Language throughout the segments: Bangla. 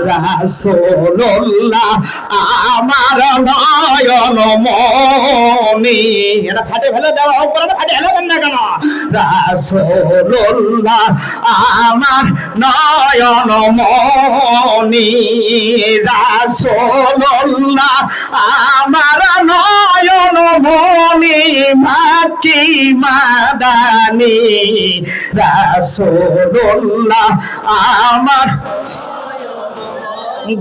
রাসূলুল্লাহ আমার নয়ন মনি। এটা ফাটে ফেলে দেওয়া হোক, ফাটে ফেলেন না কেন? রাসূলুল্লাহ আমার নয়ন মনি, রাসূলুল্লাহ আমার নয়ন মনি, মাকি মাদানি। রাসূলুল্লাহ আমার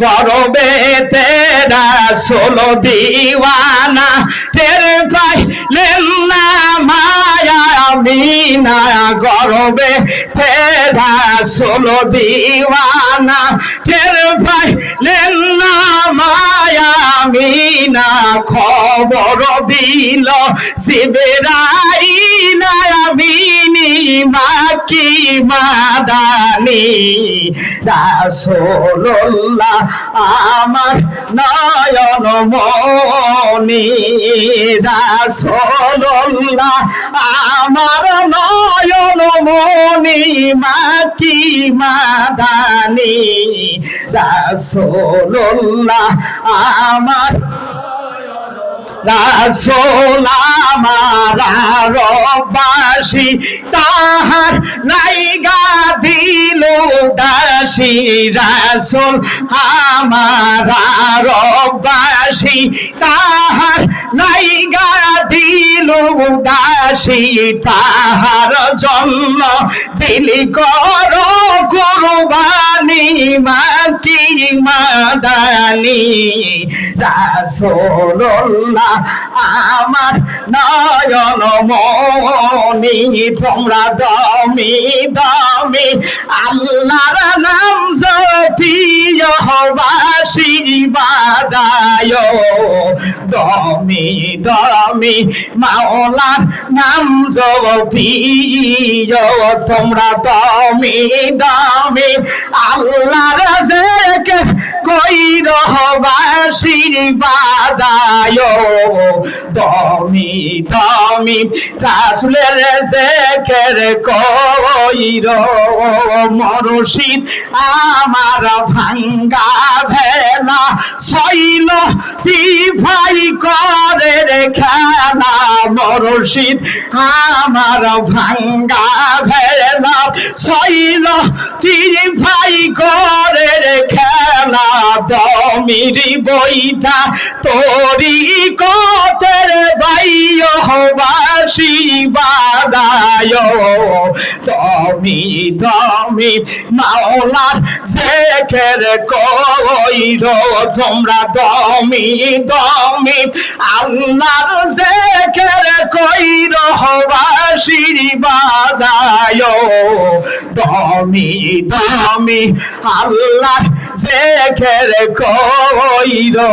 গরবে তেরা সোলো দিওয়ানা, টের পাইলেন না মায়া মিনা। গরবে তেরা সোলো দিওয়ানা, টের পাইলেন না মায়া মিনা। খবর দিল জিবরাইল আমিনি, মাকি মাদানি। রাসূলুল্লাহ আমার নয়ন মনি, রাসূলুল্লাহ আমার নয়ন মনি, মাকি মাদানি। রাসূলুল্লাহ আমার রাসূল আমার রব্বাসী, তাহার নাইগা দিল দাসী। রাসূল আমার রব্বাসী, তাহার নাইগা দিল দাসী। তাহার জন্য দিলি কর কুরবানি, মাকি মাদানি। রাসূলুল্লাহ আমার নয়ন মনি, তোমরা দমি দমি আল্লাহর নাম জপিও, বাঁশি বাজায় দমি দমি মাওলার নাম জপিও। তোমরা দমি দমি আল্লাহর জিকির কইরো, বাঁশি বাজায় দমি দমি রাসূলের জিকির কইরো। মুর্শিদ আমার ভাঙ্গা ভেলা, শৈল পিফাই করে রে খেলা। মুর্শিদ আমার ভাঙ্গা ভেলা, শৈল পিফাই করে রে খেলা। দমির বইটা তোরি কতের বাইয়, বাঁশি বাজায় দমি দমি মাওলার জিকির কইরো। তোমরা দমি দমি আল্লাহর জিকির কইরো, বাঁশি বাজায় দমি দমি আল্লাহর জিকির কইরো।